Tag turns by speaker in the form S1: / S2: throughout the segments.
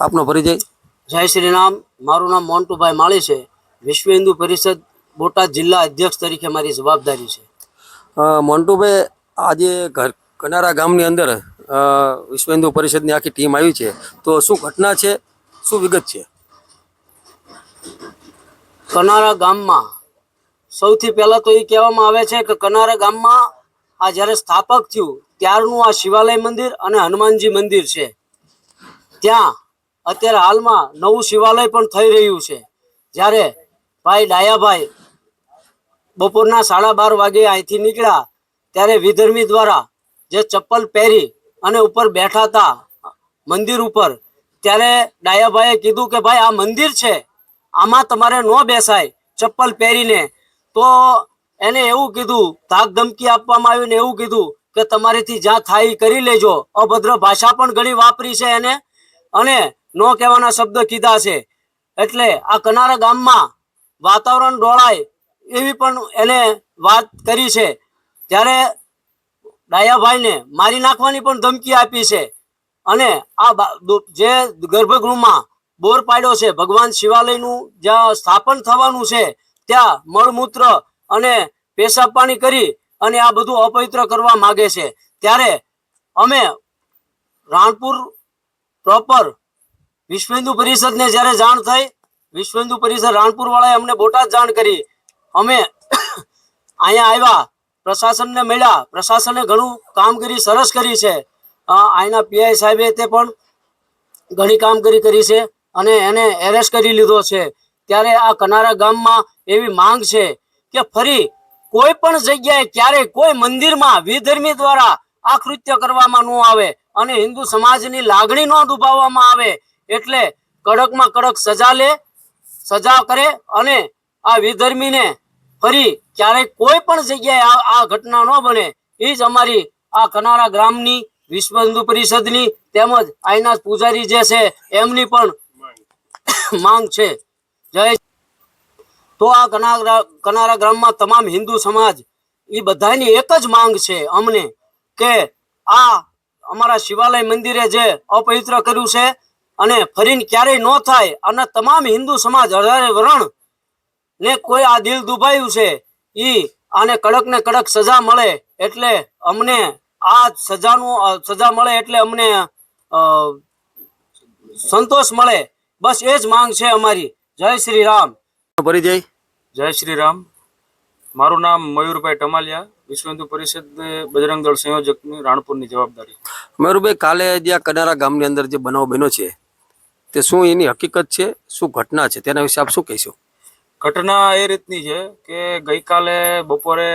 S1: આપનો પરિચય?
S2: જય શ્રી રામ. મારું નામ મોન્ટુભાઈ માળી છે. વિશ્વ હિન્દુ પરિષદ બોટાદ જિલ્લા અધ્યક્ષ તરીકે મારી જવાબદારી છે.
S1: મોન્ટુભાઈ, આજે કનારા ગામની અંદર વિશ્વ હિન્દુ પરિષદની આખી ટીમ આવી છે, તો શું ઘટના છે, શું વિગત છે?
S2: કનારા ગામમાં સૌથી પહેલા તો એ કહેવામાં આવે છે કે કનારા ગામમાં આ જ્યારે સ્થાપક થયું ત્યારનું આ શિવાલય મંદિર અને હનુમાનજી મંદિર છે. ત્યાં અત્યારે હાલમાં નવું શિવાલય પણ થઈ રહ્યું છે. જ્યારે ભાઈ ડાયાભાઈ બપોરના 12:30 વાગે અહીંથી નીકળ્યા ત્યારે વિધર્મી દ્વારા જે ચપ્પલ પહેરી અને ઉપર બેઠા હતા મંદિર ઉપર, ત્યારે ડાયાભાઈએ કીધું કે ભાઈ આ મંદિર છે, આમાં તમારે ન બેસાય ચપ્પલ પહેરીને. તો એને એવું કીધું, ધાક ધમકી આપવામાં આવીને એવું કીધું કે તમારીથી જ્યાં થાય કરી લેજો. અભદ્ર ભાષા પણ ઘણી વાપરી છે એને, અને ન કહેવાના શબ્દ કીધા છે. એટલે આ કનારા ગામમાં વાતાવરણ ડોળાય એવી પણ એને વાત કરી છે. ત્યારે ડાયાભાઈને મારી નાખવાની પણ ધમકી આપી છે. અને આ જે ગર્ભગૃહમાં બોર પાડ્યો છે, ભગવાન શિવાલયનું જ્યાં સ્થાપન થવાનું છે, ત્યાં મળમૂત્ર અને પેશાબ પાણી કરી અને આ બધું અપવિત્ર કરવા માગે છે. ત્યારે અમે રાણપુર પ્રોપર વિશ્વ હિન્દુ પરિષદને જ્યારે જાણ થઈ, વિશ્વ હિન્દુ પરિષદ રાણપુર વાળાએ અમને બોટાદ જાણ કરી. અમે અહીંયા આવ્યા, પ્રશાસનને મળ્યા. પ્રશાસને ઘણું કામગીરી સરસ કરી છે. અહીંના પીઆઈ સાહેબે તે પણ ઘણી કામગીરી કરી છે અને એને એરેસ્ટ કરી લીધો છે. ત્યારે આ કનારા ગામમાં એવી માંગ છે કે ફરી કોઈ પણ જગ્યાએ ક્યારેય કોઈ મંદિરમાં વિધર્મી દ્વારા આ કૃત્ય કરવામાં ન આવે અને હિન્દુ સમાજની લાગણી ન દુભાવવામાં આવે. એટલે કડકમાં કડક સજા કરે અને આ વિધર્મીને ફરી ક્યારેય કોઈ પણ જગ્યાએ આ ઘટના ન બને, એ જ અમારી આ કનારા ગ્રામની વિશ્વ હિન્દુ પરિષદની તેમજ અહીંના પૂજારી જે છે એમની પણ માંગ છે. જય. તો આ કનારા ગ્રામમાં તમામ હિન્દુ સમાજ એ બધાની એક જ માંગ છે અમને કે આ અમારા શિવાલય મંદિરે જે અપવિત્ર કર્યું છે અને ફરીને ક્યારેય ન થાય, અને તમામ હિન્દુ સમાજ હજારે વરણ ને કોઈ આ દિલ દુભાયું છે આને કડક ને કડક સજા મળે. એટલે અમને આ સજા મળે એટલે અમને સંતોષ મળે. બસ એ જ માંગ છે અમારી. જય શ્રી રામ.
S1: પરિચય?
S3: જય શ્રી રામ. મારું નામ મયુરભાઈ ટમાલિયા, વિશ્વ હિન્દુ પરિષદ બજરંગ દળ સંયોજકની રાણપુરની જવાબદારી.
S1: મયુરભાઈ, કાલે જે આ કનારા ગામની અંદર જે બનાવ બન્યો છે, તે શું એની હકીકત છે, શું ઘટના છે, તેના વિશે આપ શું કહેશો?
S3: ઘટના એ રીતની છે કે ગઈકાલે બપોરે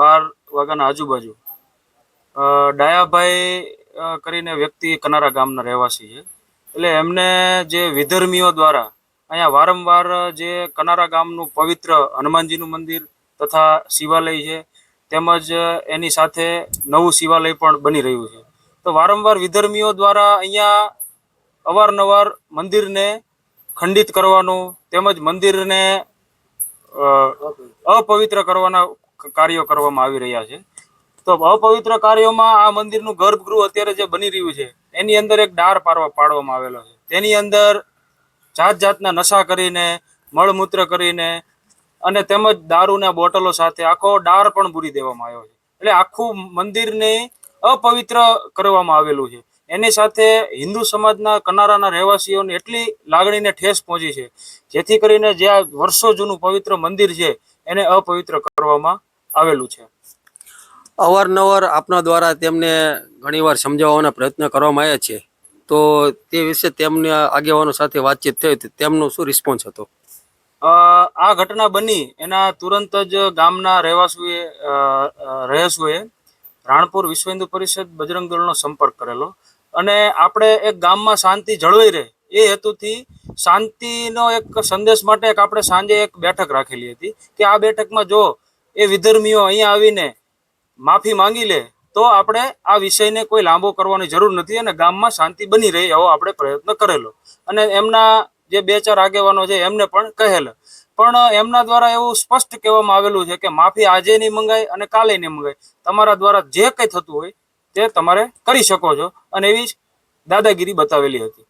S3: 12 વાગ્યાના આજુબાજુ ડાયાભાઈ કરીને વ્યક્તિ કનારા ગામના રહેવાસી છે. એટલે એમને જે વિધર્મીઓ દ્વારા અહીંયા વારંવાર જે કનારા ગામનું પવિત્ર હનુમાનજીનું મંદિર તથા શિવાલય છે, તેમજ એની સાથે નવું શિવાલય પણ બની રહ્યું છે, તો વારંવાર વિધર્મીઓ દ્વારા અહીંયા અવારનવાર મંદિરને ખંડિત કરવાનું તેમજ મંદિરને અપવિત્ર કરવાના કાર્યો કરવામાં આવી રહ્યા છે. તો અપવિત્ર કાર્યોમાં આ મંદિરનું ગર્ભગૃહ અત્યારે જે બની રહ્યું છે એની અંદર એક ડાર પાડવામાં આવેલો છે. તેની અંદર જાતના નશા કરીને, મળમૂત્ર કરીને અને તેમજ દારૂના બોટલો સાથે આખો ડાર પણ પૂરી દેવામાં આવ્યો છે. એટલે આખું મંદિરને અપવિત્ર કરવામાં આવેલું છે. એની સાથે હિન્દુ સમાજના કનારાના રહેવાસીઓને એટલી લાગણીને ઠેસ પહોંચી છે, જેથી કરીને જે આ વર્ષો જૂનું પવિત્ર મંદિર છે એને અપવિત્ર કરવામાં આવેલું છે.
S1: અવારનવાર આપના દ્વારા તેમને ઘણીવાર સમજાવવાના પ્રયત્ન કરવામાં આવ્યા છે, તો તે વિશે તેમને આગેવાનો સાથે વાતચીત થઈ, તેમનો શું રિસ્પોન્સ હતો?
S3: આ ઘટના બની એના તુરંત જ ગામના રહીશોએ રાણપુર વિશ્વ હિન્દુ પરિષદ બજરંગ દળનો સંપર્ક કરેલો અને આપણે એક ગામમાં શાંતિ જળવાઈ રહે એ હેતુથી શાંતિનો એક સંદેશ માટે આપણે સાંજે એક બેઠક રાખેલી હતી કે આ બેઠકમાં જો એ વિધર્મીઓ અહીંયા આવીને માફી માંગી લે તો આપણે આ વિષયને કોઈ લાંબો કરવાની જરૂર નથી અને ગામમાં શાંતિ બની રહે એવો આપણે પ્રયત્ન કરેલો. અને એમના જે 2-4 આગેવાનો છે એમને પણ કહેલા, પણ એમના દ્વારા એવું સ્પષ્ટ કહેવામાં આવેલું છે કે માફી આજે નહીં મંગાય અને કાલે નહીં મંગાય, તમારા દ્વારા જે કંઈ થતું હોય તે તમારે કરી શકો છો, અને એવી દાદાગીરી બતાવેલી હતી.